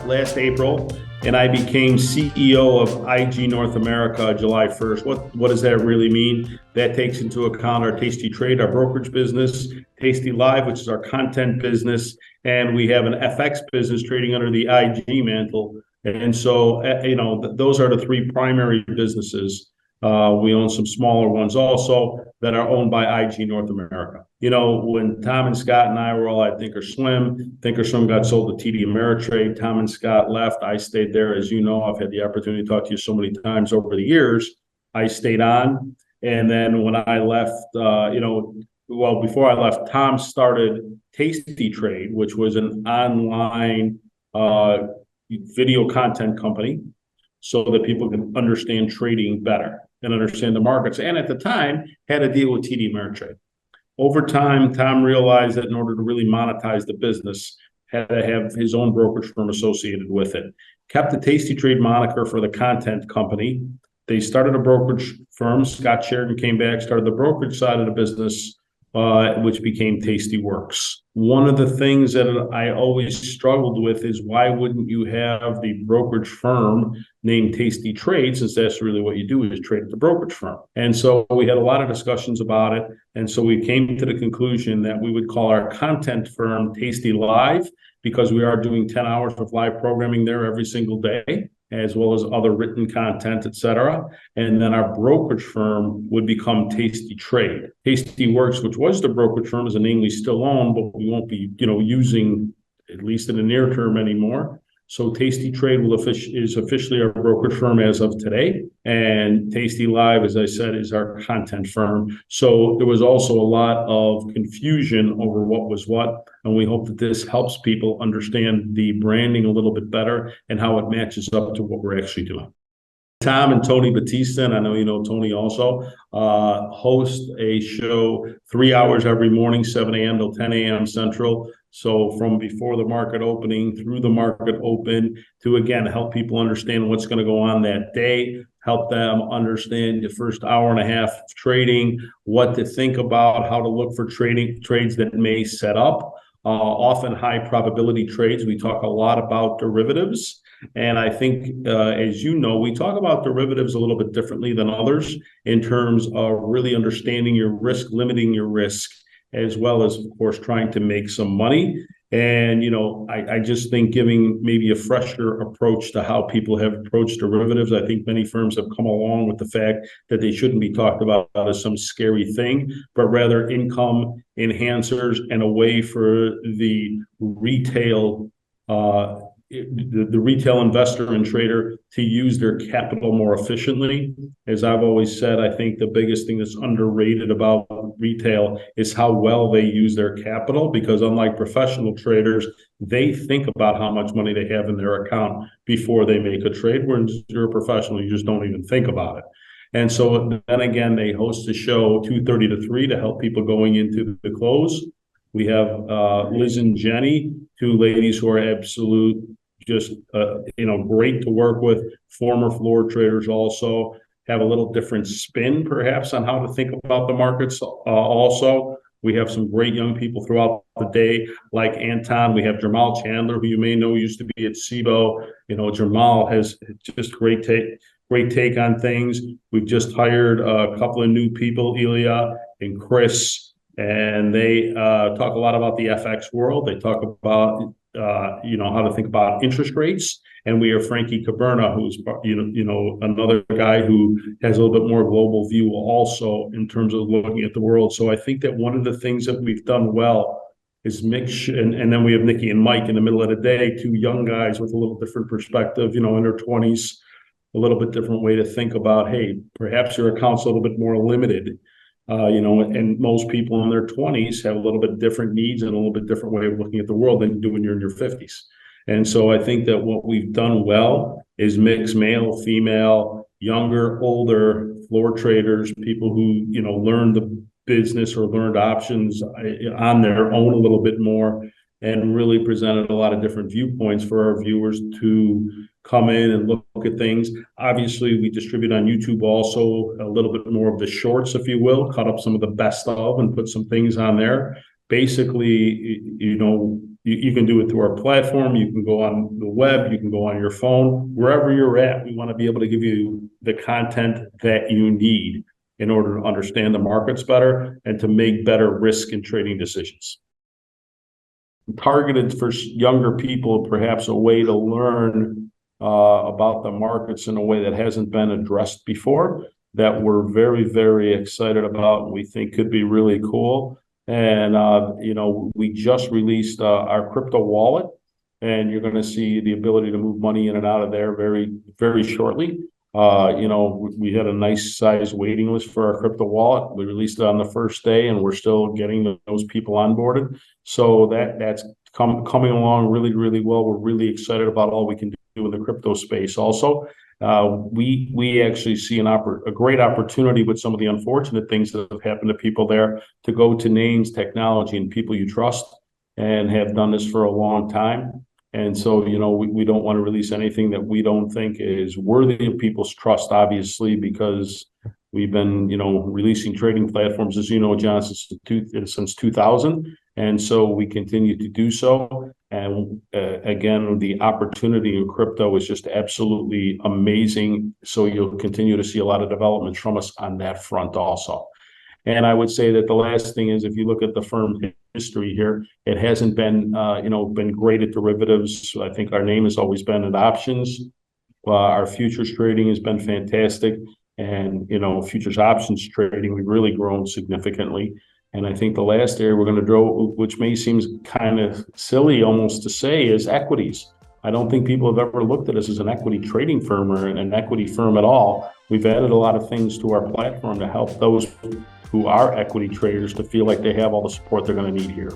Last April, and I became CEO of IG North America July 1st. What does that really mean? That takes into account our tastytrade, our brokerage business, tastylive, which is our content business, and we have an FX business trading under the IG mantle. And so, those are the three primary businesses. We own some smaller ones also that are owned by IG North America. When Tom and Scott and I were all at ThinkorSwim got sold to TD Ameritrade. Tom and Scott left. I stayed there. As you know, I've had the opportunity to talk to you so many times over the years. I stayed on. And then when I left, before I left, Tom started tastytrade, which was an online video content company so that people can understand trading better and understand the markets. And at the time, had a deal with TD Ameritrade. Over time, Tom realized that in order to really monetize the business, had to have his own brokerage firm associated with it. Kept the tastytrade moniker for the content company. They started a brokerage firm. Scott Sheridan came back, started the brokerage side of the business, which became Tastyworks. One of the things that I always struggled with is why wouldn't you have the brokerage firm named tastytrade, since that's really what you do is trade at the brokerage firm. And so we had a lot of discussions about it. And so we came to the conclusion that we would call our content firm tastylive, because we are doing 10 hours of live programming there every single day, as well as other written content, et cetera. And then our brokerage firm would become tastytrade. Tastyworks, which was the brokerage firm, is a name we still own, but we won't be, using, at least in the near term, anymore. So tastytrade is officially our brokerage firm as of today. And tastylive, as I said, is our content firm. So there was also a lot of confusion over what was what. And we hope that this helps people understand the branding a little bit better and how it matches up to what we're actually doing. Tom and Tony Batista, and I know you know Tony also, host a show 3 hours every morning, 7 a.m. till 10 a.m. Central. So from before the market opening through the market open to, again, help people understand what's going to go on that day, help them understand the first hour and a half of trading, what to think about, how to look for trades that may set up. Often high probability trades. We talk a lot about derivatives. And I think, as you know, we talk about derivatives a little bit differently than others in terms of really understanding your risk, limiting your risk, as well as, of course, trying to make some money. And, I just think giving maybe a fresher approach to how people have approached derivatives. I think many firms have come along with the fact that they shouldn't be talked about as some scary thing, but rather income enhancers and a way for the retail the retail investor and trader to use their capital more efficiently. As I've always said, I think the biggest thing that's underrated about retail is how well they use their capital, because unlike professional traders, they think about how much money they have in their account before they make a trade. Whereas you're a professional, you just don't even think about it. And so then again, they host a show 2:30 to 3 to help people going into the close. We have Liz and Jenny, two ladies who are absolute, just great to work with, former floor traders also, have a little different spin perhaps on how to think about the markets also. We have some great young people throughout the day, like Anton. We have Jamal Chandler, who you may know used to be at SIBO. Jamal has just great take on things. We've just hired a couple of new people, Ilya and Chris, and they talk a lot about the FX world. They talk about how to think about interest rates. And we have Frankie Caberna, who's another guy who has a little bit more global view also in terms of looking at the world. So I think that one of the things that we've done well is mix, and then we have Nikki and Mike in the middle of the day, two young guys with a little different perspective, in their 20s, a little bit different way to think about, hey, perhaps your account's a little bit more limited. And most people in their 20s have a little bit different needs and a little bit different way of looking at the world than you do when you're in your 50s. And so I think that what we've done well is mix male, female, younger, older floor traders, people who, learned the business or learned options on their own a little bit more, and really presented a lot of different viewpoints for our viewers to come in and look at things. Obviously, we distribute on YouTube also a little bit more of the shorts, if you will, cut up some of the best of and put some things on there. Basically, you can do it through our platform. You can go on the web. You can go on your phone. Wherever you're at, we want to be able to give you the content that you need in order to understand the markets better and to make better risk and trading decisions. Targeted for younger people, perhaps a way to learn about the markets in a way that hasn't been addressed before, that we're very, very excited about and we think could be really cool. And, we just released our crypto wallet, and you're going to see the ability to move money in and out of there very, very shortly. We had a nice size waiting list for our crypto wallet. We released it on the first day, and we're still getting those people onboarded. So that's coming along really, really well. We're really excited about all we can do in the crypto space. Also, we actually see a great opportunity with some of the unfortunate things that have happened to people there to go to names, technology, and people you trust and have done this for a long time. And so, we don't want to release anything that we don't think is worthy of people's trust, obviously, because we've been, releasing trading platforms, as you know, John, since 2000. And so we continue to do so. And again, the opportunity in crypto is just absolutely amazing. So you'll continue to see a lot of developments from us on that front also. And I would say that the last thing is, if you look at the firm history here, it hasn't been, been great at derivatives. I think our name has always been at options. Our futures trading has been fantastic. And, futures options trading, we've really grown significantly. And I think the last area we're going to draw, which may seem kind of silly almost to say, is equities. I don't think people have ever looked at us as an equity trading firm or an equity firm at all. We've added a lot of things to our platform to help those who are equity traders to feel like they have all the support they're going to need here.